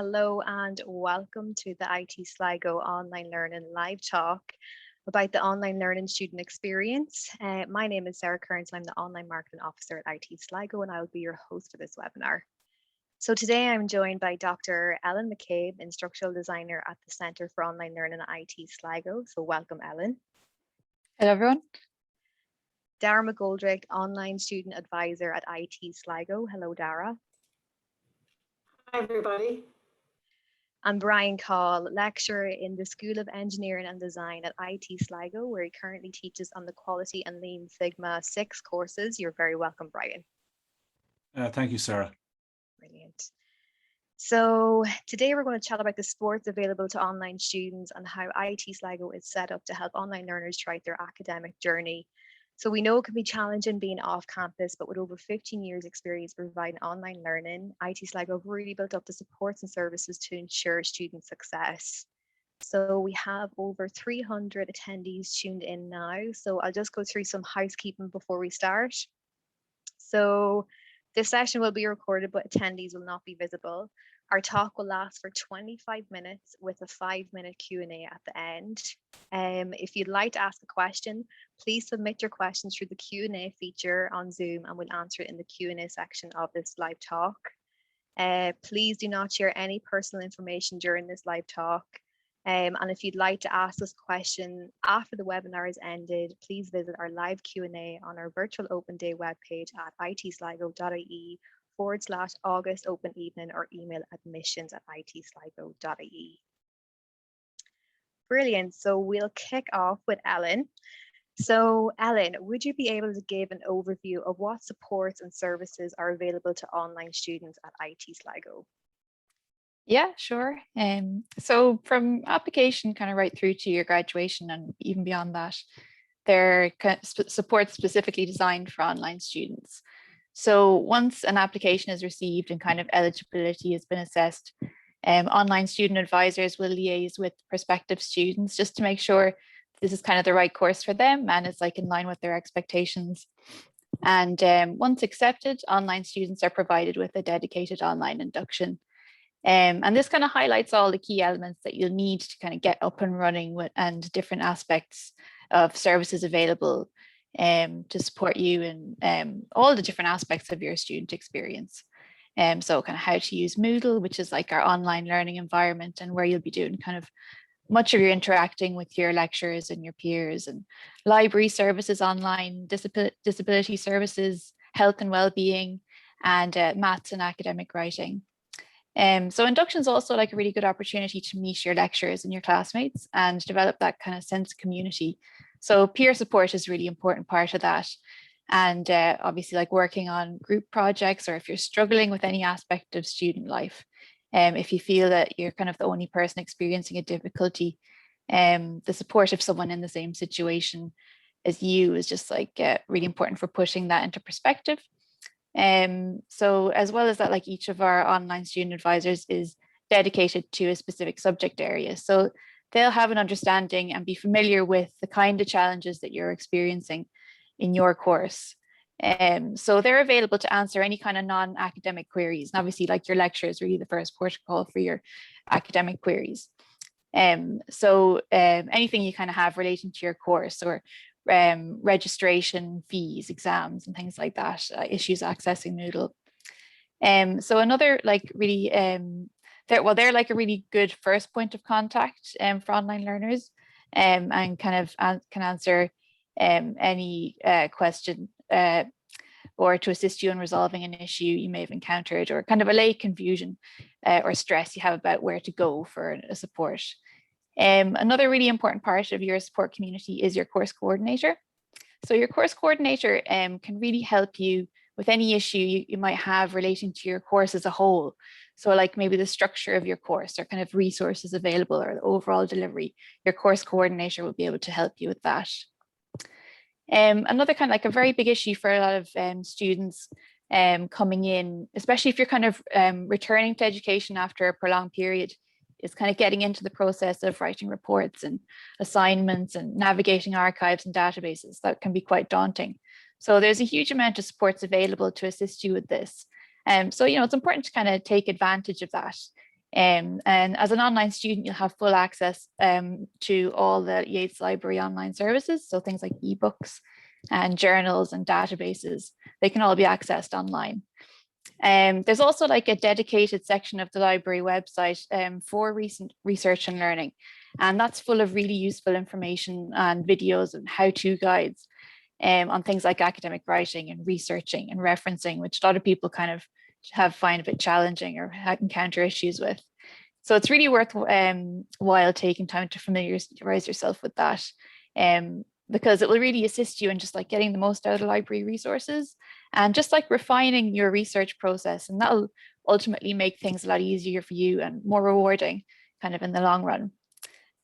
Hello and welcome to the IT Sligo Online Learning Live Talk about the online learning student experience. My name is Sarah Kearns and I'm the Online Marketing Officer at IT Sligo and I will be your host for this webinar. So today I'm joined by Dr. Ellen McCabe, Instructional Designer at the Centre for Online Learning at IT Sligo. So welcome, Ellen. Hello, everyone. Dara McGoldrick, Online Student Advisor at IT Sligo. Hello, Dara. Hi, everybody. And Brian Call, lecturer in the School of Engineering and Design at IT Sligo, where he currently teaches on the Quality and Lean Sigma 6 courses. You're very welcome, Brian. Thank you, Sarah. Brilliant. So today we're going to chat about the supports available to online students and how IT Sligo is set up to help online learners throughout their academic journey. So we know it can be challenging being off campus, but with over 15 years experience providing online learning, IT Sligo have really built up the supports and services to ensure student success. So we have over 300 attendees tuned in now. So I'll just go through some housekeeping before we start. So this session will be recorded, but attendees will not be visible. Our talk will last for 25 minutes with a 5-minute Q&A at the end. If you'd like to ask a question, please submit your questions through the Q&A feature on Zoom and we'll answer it in the Q&A section of this live talk. Please do not share any personal information during this live talk. And if you'd like to ask us a question after the webinar has ended, please visit our live Q&A on our virtual open day webpage at itsligo.ie/August open evening or email admissions@itsligo.ie. Brilliant. So we'll kick off with Ellen. So Ellen, would you be able to give an overview of what supports and services are available to online students at IT Sligo? Yeah, sure. So from application kind of right through to your graduation and even beyond that, there are support specifically designed for online students. So once an application is received and kind of eligibility has been assessed, online student advisors will liaise with prospective students just to make sure this is kind of the right course for them and it's like in line with their expectations. And once accepted, online students are provided with a dedicated online induction. And this kind of highlights all the key elements that you'll need to kind of get up and running with and different aspects of services available to support you in all the different aspects of your student experience. So kind of how to use Moodle, which is like our online learning environment and where you'll be doing kind of much of your interacting with your lecturers and your peers, and library services online, disability services, health and well-being, and maths and academic writing. So induction is also like a really good opportunity to meet your lecturers and your classmates and develop that kind of sense of community. So peer support is a really important part of that. And obviously like working on group projects, or if you're struggling with any aspect of student life, if you feel that you're kind of the only person experiencing a difficulty, the support of someone in the same situation as you is just like really important for pushing that into perspective. So as well as that, like each of our online student advisors is dedicated to a specific subject area. So they'll have an understanding and be familiar with the kind of challenges that you're experiencing in your course. So they're available to answer any kind of non-academic queries. And obviously like your lecture is really the first protocol for your academic queries. So anything you kind of have relating to your course, or registration fees, exams and things like that, issues accessing Moodle. So another like really, they're like a really good first point of contact for online learners, and kind of can answer any question or to assist you in resolving an issue you may have encountered, or kind of allay confusion or stress you have about where to go for a support. Another really important part of your support community is your course coordinator. So your course coordinator can really help you with any issue you might have relating to your course as a whole. So like maybe the structure of your course or kind of resources available or the overall delivery, your course coordinator will be able to help you with that. Another kind of like a very big issue for a lot of students coming in, especially if you're kind of returning to education after a prolonged period, is kind of getting into the process of writing reports and assignments and navigating archives and databases. That can be quite daunting. So there's a huge amount of supports available to assist you with this. So, it's important to kind of take advantage of that. And as an online student, you'll have full access to all the Yates Library online services. So things like ebooks and journals and databases, they can all be accessed online. There's also like a dedicated section of the library website for recent research and learning. And that's full of really useful information and videos and how-to guides on things like academic writing and researching and referencing, which a lot of people kind of find a bit challenging or encounter issues with. So it's really worthwhile taking time to familiarize yourself with that, because it will really assist you in just like getting the most out of the library resources and just like refining your research process. And that'll ultimately make things a lot easier for you and more rewarding kind of in the long run.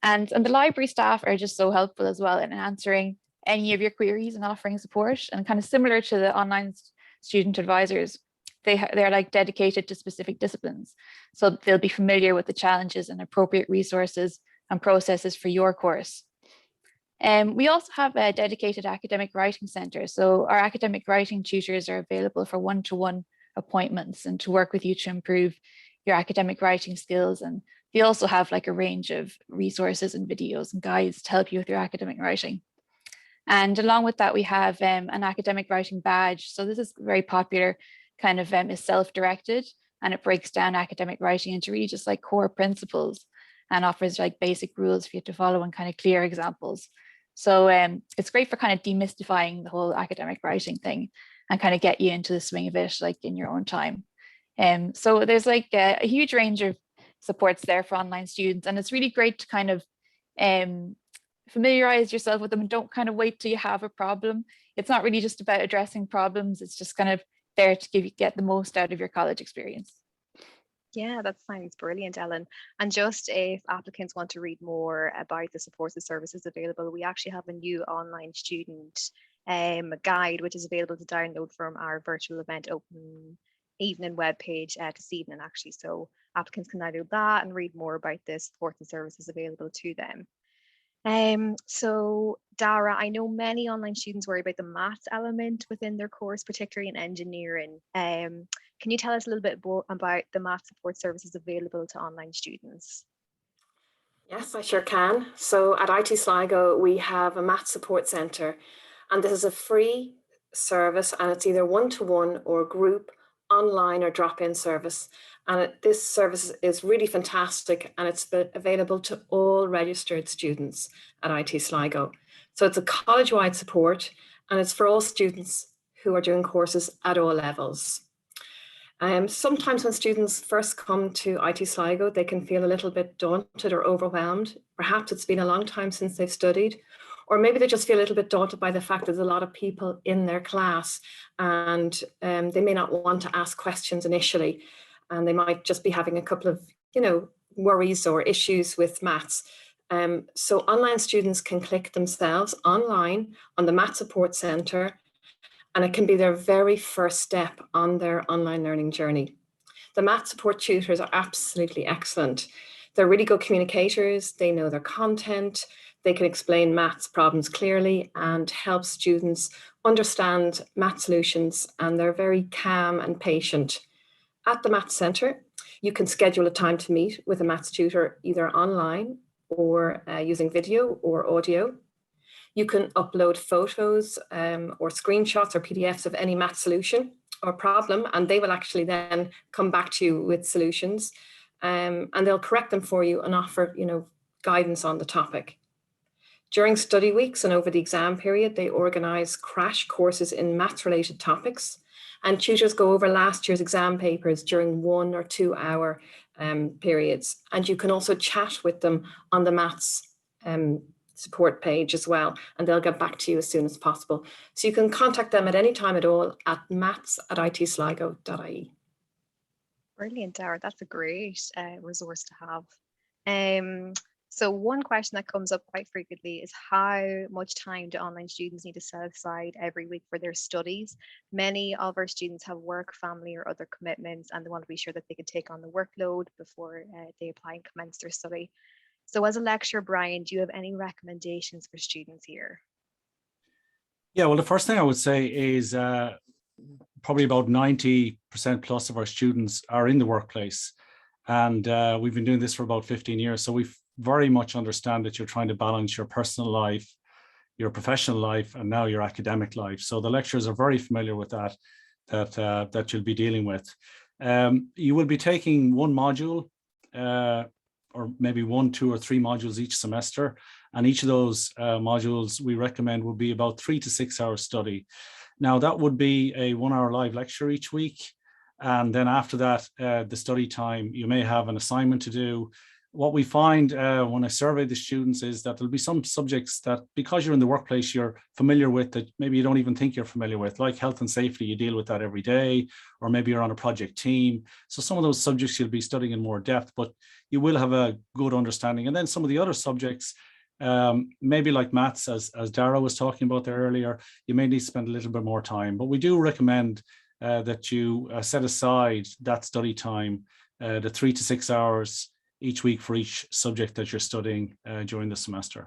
And the library staff are just so helpful as well in answering any of your queries and offering support, and kind of similar to the online student advisors. They're like dedicated to specific disciplines. So they'll be familiar with the challenges and appropriate resources and processes for your course. We also have a dedicated academic writing center. So our academic writing tutors are available for one-to-one appointments and to work with you to improve your academic writing skills. And they also have like a range of resources and videos and guides to help you with your academic writing. And along with that, we have an academic writing badge. So this is very popular, kind of is self-directed, and it breaks down academic writing into really just like core principles and offers like basic rules for you to follow and kind of clear examples. So it's great for kind of demystifying the whole academic writing thing and kind of get you into the swing of it like in your own time. So there's like a huge range of supports there for online students, and it's really great to kind of familiarize yourself with them and don't kind of wait till you have a problem. It's not really just about addressing problems, it's just kind of there to get the most out of your college experience. Yeah, that sounds brilliant, Ellen. And just if applicants want to read more about the supports and services available, we actually have a new online student guide, which is available to download from our virtual event open evening webpage this evening, actually. So applicants can download that and read more about the supports and services available to them. So Dara, I know many online students worry about the maths element within their course, particularly in engineering. Can you tell us a little bit more about the math support services available to online students? Yes, I sure can. So at IT Sligo, we have a math support centre, and this is a free service, and it's either one-to-one or group, online or drop-in service. And this service is really fantastic, and it's available to all registered students at IT Sligo. So it's a college-wide support, and it's for all students who are doing courses at all levels. Sometimes when students first come to IT Sligo, they can feel a little bit daunted or overwhelmed. Perhaps it's been a long time since they've studied, or maybe they just feel a little bit daunted by the fact that there's a lot of people in their class, and they may not want to ask questions initially, and they might just be having a couple of, worries or issues with maths. So online students can click themselves online on the Math Support Centre, and it can be their very first step on their online learning journey. The math support tutors are absolutely excellent. They're really good communicators, they know their content, they can explain maths problems clearly and help students understand math solutions, and they're very calm and patient. At the Maths Centre, you can schedule a time to meet with a maths tutor either online or using video or audio. You can upload photos or screenshots or PDFs of any math solution or problem, and they will actually then come back to you with solutions, and they'll correct them for you and offer, guidance on the topic. During study weeks and over the exam period, they organise crash courses in maths-related topics, and tutors go over last year's exam papers during 1 or 2 hour periods. And you can also chat with them on the maths support page as well, and they'll get back to you as soon as possible. So you can contact them at any time at all at maths@itsligo.ie. Brilliant, Dara. That's a great resource to have. So one question that comes up quite frequently is how much time do online students need to set aside every week for their studies? Many of our students have work, family, or other commitments, and they want to be sure that they can take on the workload before they apply and commence their study. So as a lecturer, Brian, do you have any recommendations for students here? Yeah, well, the first thing I would say is probably about 90% plus of our students are in the workplace. And we've been doing this for about 15 years. So we very much understand that you're trying to balance your personal life, your professional life, and now your academic life. So the lecturers are very familiar with that you'll be dealing with. You will be taking one module, or maybe 1, 2, or 3 modules each semester. And each of those modules we recommend will be about 3 to 6 hours study. Now that would be a 1-hour live lecture each week. And then after that, the study time, you may have an assignment to do. What we find when I survey the students is that there'll be some subjects that, because you're in the workplace, you're familiar with, that maybe you don't even think you're familiar with, like health and safety. You deal with that every day, or maybe you're on a project team. So some of those subjects you'll be studying in more depth, but you will have a good understanding. And then some of the other subjects, maybe like maths, as Dara was talking about there earlier, you may need to spend a little bit more time. But we do recommend that you set aside that study time, the 3 to 6 hours each week for each subject that you're studying during the semester.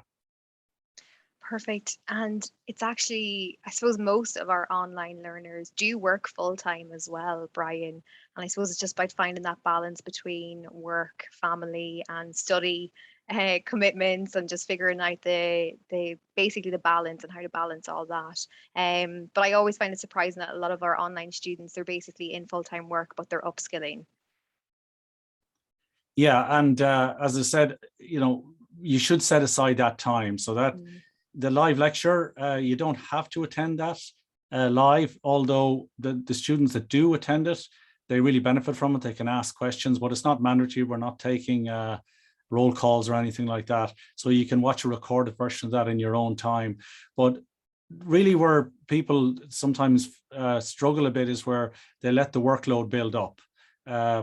Perfect. And it's actually, I suppose most of our online learners do work full-time as well, Brian. And I suppose it's just about finding that balance between work, family, and study commitments, and just figuring out basically the balance and how to balance all that. But I always find it surprising that a lot of our online students, they're basically in full-time work, but they're upskilling. Yeah, and as I said, you should set aside that time so that the live lecture, you don't have to attend that live, although the students that do attend it, they really benefit from it. They can ask questions, but it's not mandatory. We're not taking roll calls or anything like that. So you can watch a recorded version of that in your own time. But really where people sometimes struggle a bit is where they let the workload build up.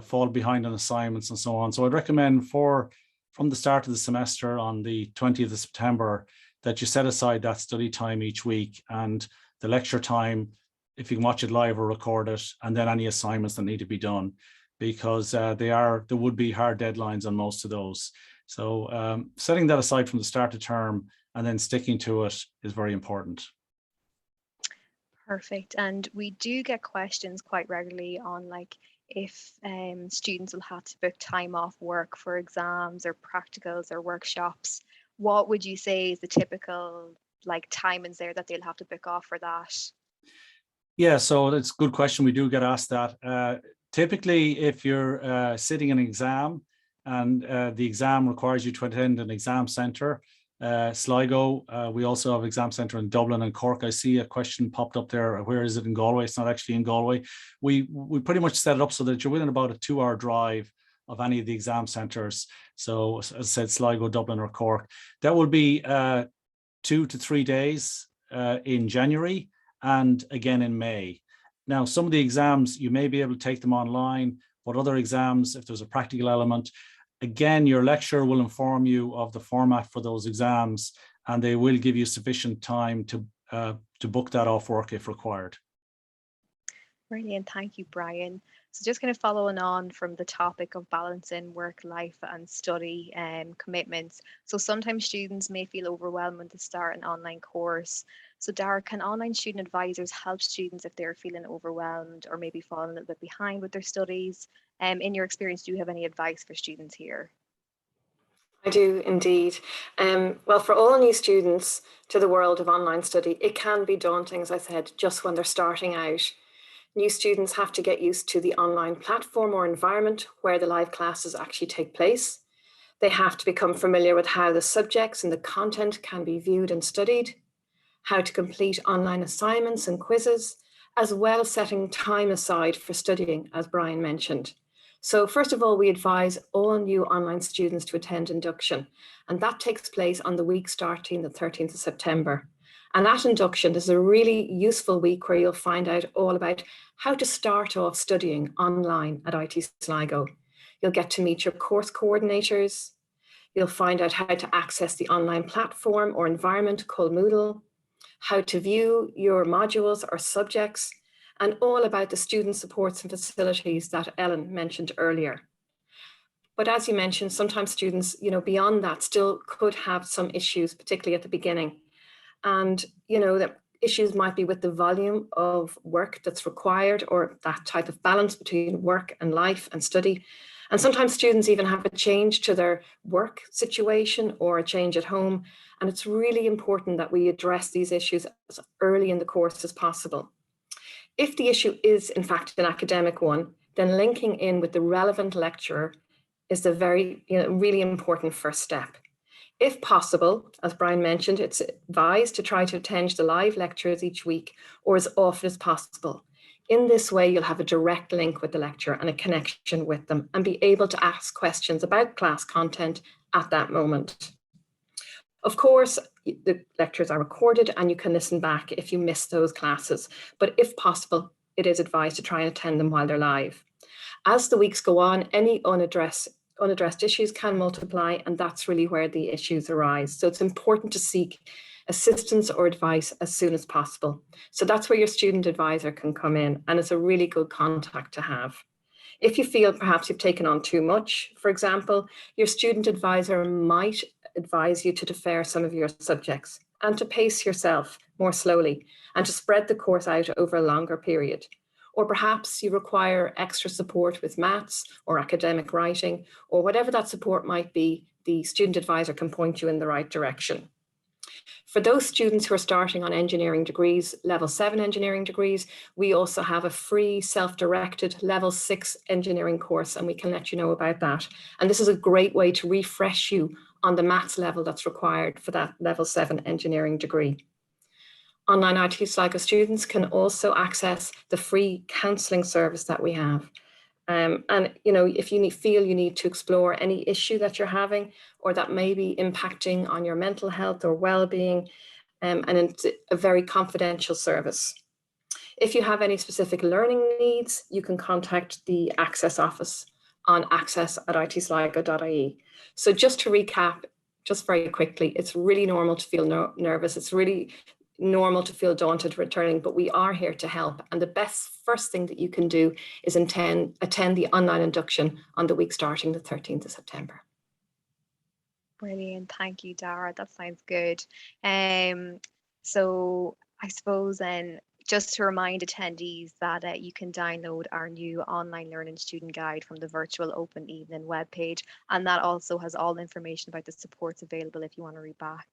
Fall behind on assignments and so on. So I'd recommend from the start of the semester on the 20th of September that you set aside that study time each week, and the lecture time, if you can watch it live or record it, and then any assignments that need to be done, because there would be hard deadlines on most of those. So setting that aside from the start of term and then sticking to it is very important. Perfect. And we do get questions quite regularly on if students will have to book time off work for exams or practicals or workshops. What would you say is the typical timings there that they'll have to book off for that? Yeah, so that's a good question. We do get asked that. Typically, if you're sitting an exam and the exam requires you to attend an exam centre, Sligo, we also have exam centre in Dublin and Cork. I see a question popped up there. Where is it in Galway? It's not actually in Galway. We pretty much set it up so that you're within about a 2-hour drive of any of the exam centres. So as I said, Sligo, Dublin or Cork. That will be 2 to 3 days in January and again in May. Now, some of the exams, you may be able to take them online, but other exams, if there's a practical element, again, your lecturer will inform you of the format for those exams, and they will give you sufficient time to book that off work if required. Brilliant. Thank you, Brian. So just kind of following on from the topic of balancing work life and study commitments. So sometimes students may feel overwhelmed when they start an online course. So Dara, can online student advisors help students if they're feeling overwhelmed or maybe falling a little bit behind with their studies? In your experience, do you have any advice for students here? I do indeed. Well, for all new students to the world of online study, it can be daunting, as I said, just when they're starting out. New students have to get used to the online platform or environment where the live classes actually take place. They have to become familiar with how the subjects and the content can be viewed and studied, how to complete online assignments and quizzes, as well as setting time aside for studying, as Brian mentioned. So first of all, we advise all new online students to attend induction, and that takes place on the week starting the 13th of September. And that induction is a really useful week where you'll find out all about how to start off studying online at IT Sligo. You'll get to meet your course coordinators. You'll find out how to access the online platform or environment called Moodle, how to view your modules or subjects, and all about the student supports and facilities that Ellen mentioned earlier. But as you mentioned, sometimes students, beyond that still could have some issues, particularly at the beginning. And, the issues might be with the volume of work that's required or that type of balance between work and life and study. And sometimes students even have a change to their work situation or a change at home. And it's really important that we address these issues as early in the course as possible. If the issue is in fact an academic one, then linking in with the relevant lecturer is the very, really important first step. If possible, as Brian mentioned, it's advised to try to attend the live lectures each week or as often as possible. In this way, you'll have a direct link with the lecturer and a connection with them and be able to ask questions about class content at that moment. Of course, the lectures are recorded and you can listen back if you miss those classes, but if possible, it is advised to try and attend them while they're live. As the weeks go on, any unaddressed issues can multiply, and that's really where the issues arise. So it's important to seek assistance or advice as soon as possible. So that's where your student advisor can come in, and it's a really good contact to have. If you feel perhaps you've taken on too much, for example, your student advisor might advise you to defer some of your subjects and to pace yourself more slowly and to spread the course out over a longer period. Or perhaps you require extra support with maths or academic writing, or whatever that support might be, the student advisor can point you in the right direction. For those students who are starting on engineering degrees, level 7 engineering degrees, we also have a free self-directed level 6 engineering course, and we can let you know about that. And this is a great way to refresh you on the maths level that's required for that level 7 engineering degree. Online IT Sligo students can also access the free counselling service that we have. And if you feel you need to explore any issue that you're having or that may be impacting on your mental health or well-being, and it's a very confidential service. If you have any specific learning needs, you can contact the Access office on access@itsligo.ie. So just to recap, just very quickly, it's really normal to feel nervous. It's really normal to feel daunted returning, but we are here to help. And the first thing that you can do is attend the online induction on the week starting the 13th of September. Brilliant. Thank you, Dara. That sounds good. So I suppose then just to remind attendees that you can download our new online learning student guide from the virtual open evening webpage. And that also has all the information about the supports available if you want to read back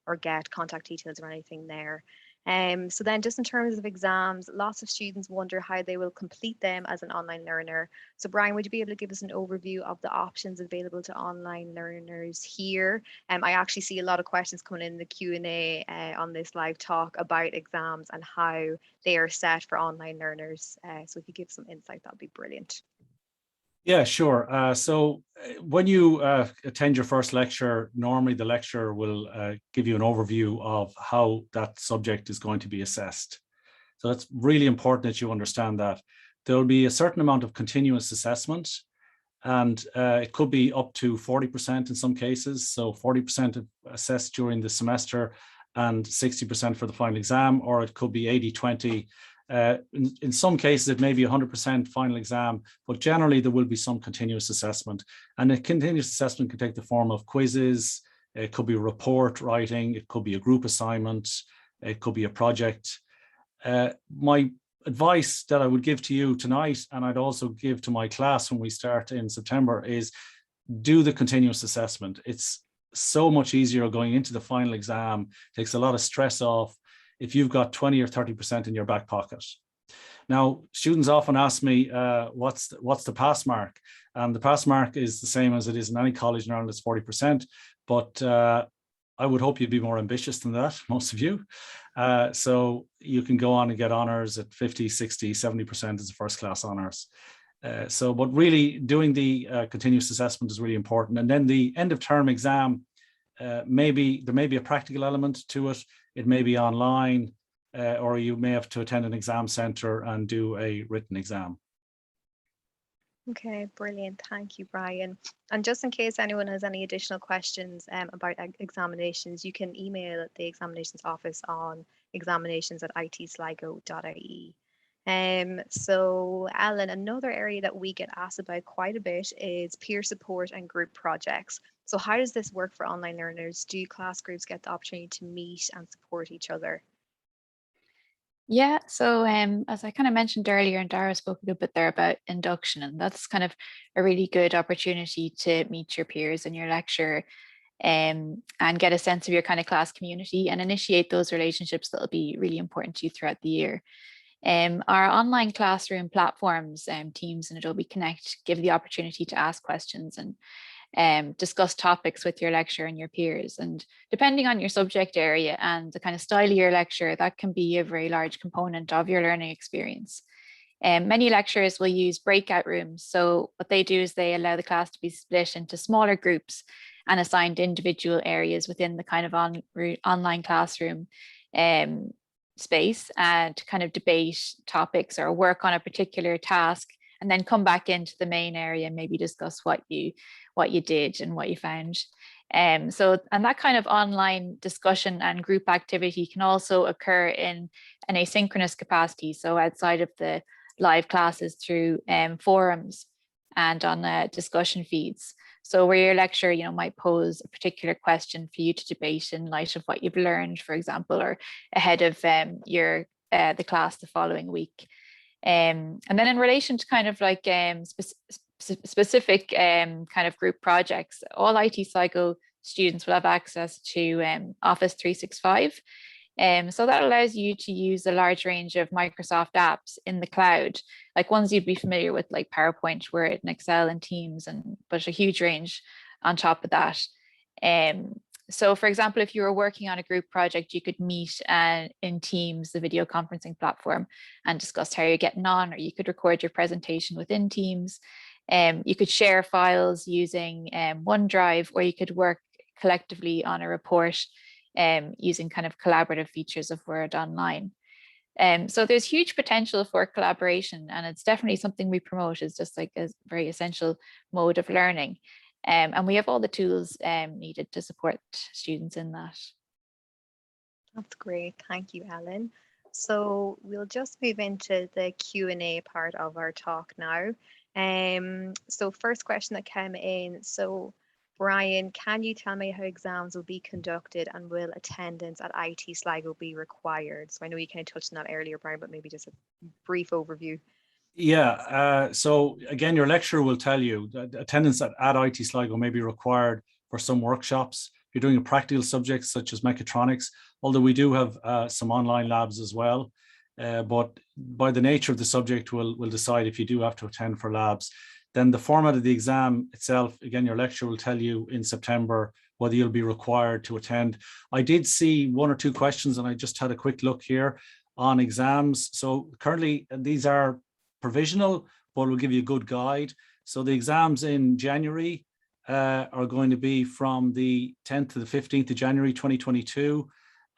or get contact details or anything there. So then just in terms of exams, lots of students wonder how they will complete them as an online learner. So Brian, would you be able to give us an overview of the options available to online learners here? I actually see a lot of questions coming in the Q&A on this live talk about exams and how they are set for online learners. So if you give some insight, that'd be brilliant. Yeah, sure. So when you attend your first lecture, normally the lecturer will give you an overview of how that subject is going to be assessed. So it's really important that you understand that. There will be a certain amount of continuous assessment, and it could be up to 40% in some cases. So 40% assessed during the semester and 60% for the final exam, or it could be 80-20. In some cases, it may be 100% final exam, but generally there will be some continuous assessment. And a continuous assessment can take the form of quizzes, it could be report writing, it could be a group assignment, it could be a project. My advice that I would give to you tonight, and I'd also give to my class when we start in September, is do the continuous assessment. It's so much easier going into the final exam, takes a lot of stress off if you've got 20 or 30% in your back pocket. Now, students often ask me, what's the pass mark? And the pass mark is the same as it is in any college in Ireland, it's 40%, but I would hope you'd be more ambitious than that, most of you. So you can go on and get honours at 50, 60, 70% as a first class honours. But really doing the continuous assessment is really important. And then the end of term exam, there may be a practical element to it. It may be online, or you may have to attend an exam centre and do a written exam. Okay, brilliant. Thank you, Brian. And just in case anyone has any additional questions about examinations, you can email the examinations office on examinations@itsligo.ie. So Ellen, another area that we get asked about quite a bit is peer support and group projects. So how does this work for online learners? Do class groups get the opportunity to meet and support each other? Yeah, so as I kind of mentioned earlier, and Dara spoke a good bit there about induction, and that's kind of a really good opportunity to meet your peers in your lecture, and get a sense of your kind of class community and initiate those relationships that will be really important to you throughout the year. Our online classroom platforms, Teams and Adobe Connect, give the opportunity to ask questions and discuss topics with your lecturer and your peers. And depending on your subject area and the kind of style of your lecture, that can be a very large component of your learning experience. Many lecturers will use breakout rooms. So what they do is they allow the class to be split into smaller groups and assigned individual areas within the kind of online classroom space, and to kind of debate topics or work on a particular task, and then come back into the main area and maybe discuss what you did and what you found. And that kind of online discussion and group activity can also occur in an asynchronous capacity. So outside of the live classes, through forums and on discussion feeds. So where your lecturer, might pose a particular question for you to debate in light of what you've learned, for example, or ahead of the class the following week. And then in relation to kind of like specific kind of group projects, all IT Sligo students will have access to Office 365. So that allows you to use a large range of Microsoft apps in the cloud, like ones you'd be familiar with, like PowerPoint, Word, and Excel, and Teams, but a huge range on top of that. So for example, if you were working on a group project, you could meet in Teams, the video conferencing platform, and discuss how you're getting on, or you could record your presentation within Teams. You could share files using OneDrive, or you could work collectively on a report using kind of collaborative features of Word Online. So there's huge potential for collaboration, and it's definitely something we promote as just like a very essential mode of learning. And we have all the tools needed to support students in that. That's great. Thank you, Ellen. So we'll just move into the Q&A part of our talk now. So first question that came in. So Brian, can you tell me how exams will be conducted, and will attendance at IT Sligo be required? So I know you kind of touched on that earlier, Brian, but maybe just a brief overview. Yeah, so again, your lecturer will tell you that attendance at IT Sligo may be required for some workshops. If you're doing a practical subject such as mechatronics, although we do have some online labs as well, but by the nature of the subject, we'll decide if you do have to attend for labs. Then the format of the exam itself, again, your lecturer will tell you in September whether you'll be required to attend. I did see one or two questions, and I just had a quick look here on exams. So currently, these are provisional, but we'll give you a good guide. So the exams in January are going to be from the 10th to the 15th of January 2022,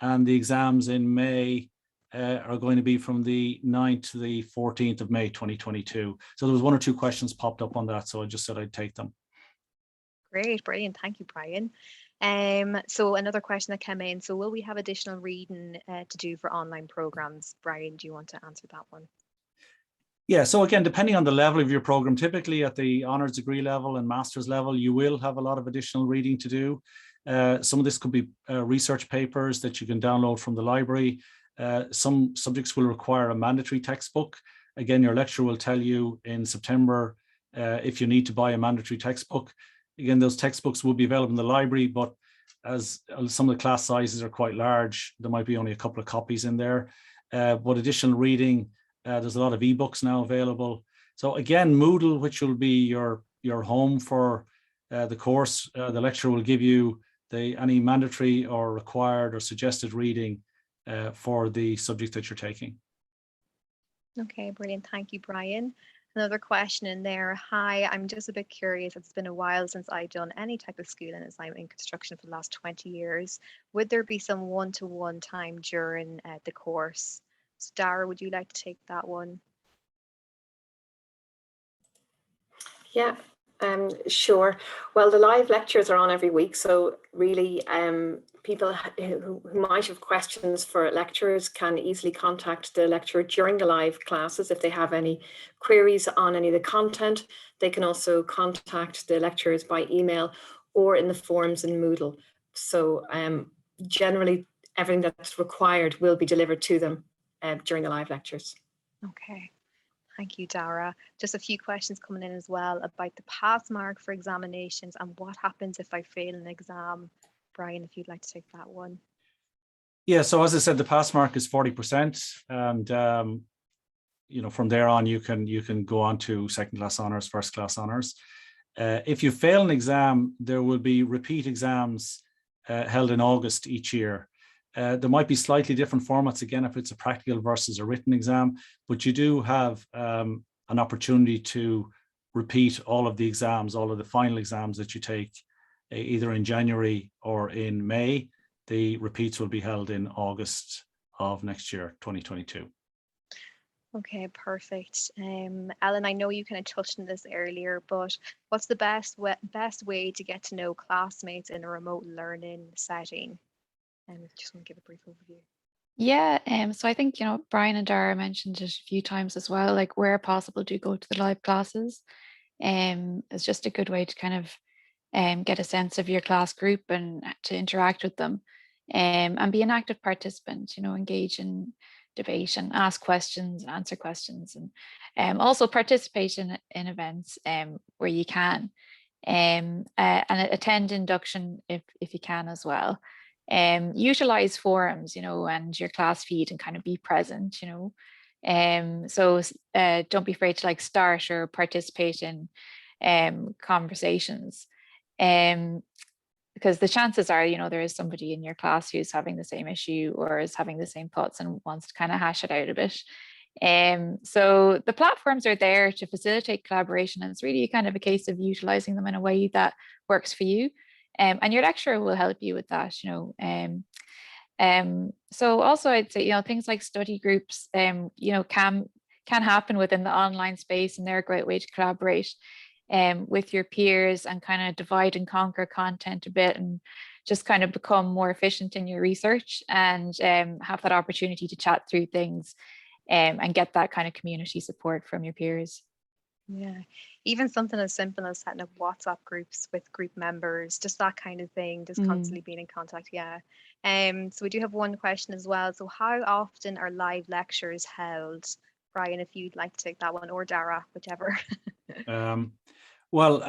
and the exams in May are going to be from the 9th to the 14th of May 2022. So there was one or two questions popped up on that, so I just said I'd take them. Great, brilliant. Thank you, Brian. So another question that came in. So will we have additional reading to do for online programs? Brian, do you want to answer that one? Yeah, so again, depending on the level of your program, typically at the honours degree level and master's level, you will have a lot of additional reading to do. Some of this could be research papers that you can download from the library. Some subjects will require a mandatory textbook. Again, your lecturer will tell you in September if you need to buy a mandatory textbook. Again, those textbooks will be available in the library, but as some of the class sizes are quite large, there might be only a couple of copies in there. But additional reading, there's a lot of ebooks now available. So again, Moodle, which will be your home for the course, the lecturer will give you any mandatory or required or suggested reading for the subject that you're taking. Okay, brilliant. Thank you, Brian. Another question in there. Hi, I'm just a bit curious. It's been a while since I've done any type of schooling, as I'm in construction for the last 20 years. Would there be some one-to-one time during the course? So Dara, would you like to take that one? Yeah, sure. Well, the live lectures are on every week, so really people who might have questions for lecturers can easily contact the lecturer during the live classes. If they have any queries on any of the content, they can also contact the lecturers by email or in the forums in Moodle. So generally, everything that's required will be delivered to them. during the live lectures. Okay. Thank you, Dara. Just a few questions coming in as well about the pass mark for examinations and what happens if I fail an exam. Brian, if you'd like to take that one. Yeah, so as I said, the pass mark is 40%, and from there on you can go on to second class honors, first class honors. If you fail an exam, there will be repeat exams held in August each year. There might be slightly different formats, again, if it's a practical versus a written exam, but you do have an opportunity to repeat all of the exams, all of the final exams that you take either in January or in May. The repeats will be held in August of next year, 2022. Okay, perfect. Ellen, I know you kind of touched on this earlier, but what's the best way to get to know classmates in a remote learning setting? Just want to give a brief overview. Yeah, so I think, Brian and Dara mentioned it a few times as well, like where possible, do go to the live classes. It's just a good way to kind of get a sense of your class group and to interact with them, and be an active participant, engage in debate and ask questions, answer questions, and also participate in events where you can, and attend induction if you can as well. Utilize forums, and your class feed and kind of be present, so don't be afraid to like start or participate in conversations, because the chances are, there is somebody in your class who's having the same issue or is having the same thoughts and wants to kind of hash it out a bit. So the platforms are there to facilitate collaboration, and it's really kind of a case of utilizing them in a way that works for you. And your lecturer will help you with that, so also I'd say, things like study groups, can happen within the online space, and they're a great way to collaborate with your peers and kind of divide and conquer content a bit, and just kind of become more efficient in your research, and have that opportunity to chat through things, and get that kind of community support from your peers. Yeah, even something as simple as setting up WhatsApp groups with group members, just that kind of thing, just constantly being in contact. Yeah. So we do have one question as well. So how often are live lectures held? Brian, if you'd like to take that one, or Dara, whichever. Well,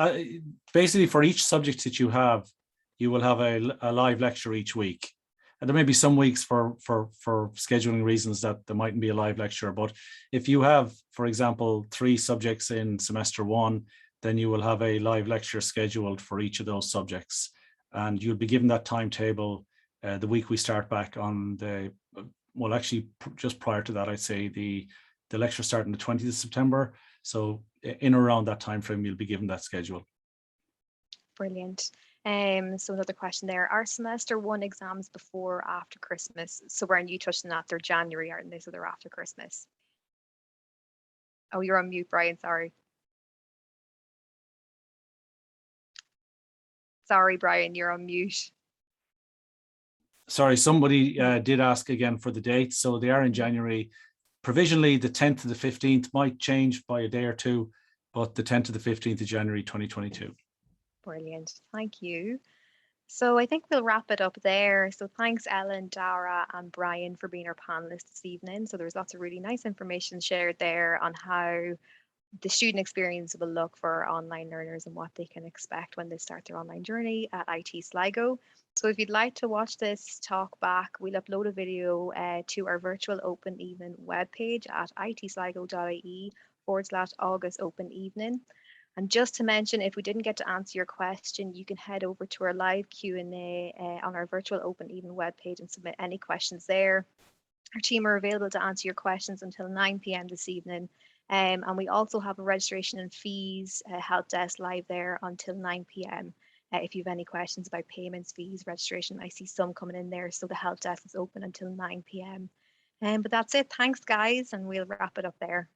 basically for each subject that you will have a live lecture each week. And there may be some weeks for scheduling reasons that there mightn't be a live lecture. But if you have, for example, 3 subjects in semester 1, then you will have a live lecture scheduled for each of those subjects. And you'll be given that timetable the week we start back on just prior to that, I'd say the lecture starting the 20th of September. So in around that time frame, you'll be given that schedule. Brilliant. So another question there, are semester 1 exams before or after Christmas? So Brian, you touched on that, they're January, aren't they? So they're after Christmas. Oh, you're on mute, Brian, sorry. Sorry, Brian, you're on mute. Sorry, somebody did ask again for the dates. So they are in January. Provisionally, the 10th to the 15th, might change by a day or two, but the 10th to the 15th of January, 2022. Brilliant, thank you. So I think we'll wrap it up there. So thanks, Ellen, Dara, and Brian for being our panelists this evening. So there's lots of really nice information shared there on how the student experience will look for online learners and what they can expect when they start their online journey at IT Sligo. So if you'd like to watch this talk back, we'll upload a video to our virtual open evening webpage at itsligo.ie/August Open Evening. And just to mention, if we didn't get to answer your question, you can head over to our live Q&A on our virtual open evening webpage and submit any questions there. Our team are available to answer your questions until 9 p.m. this evening. And we also have a registration and fees help desk live there until 9 p.m. If you have any questions about payments, fees, registration, I see some coming in there. So the help desk is open until 9 p.m. But that's it. Thanks, guys. And we'll wrap it up there.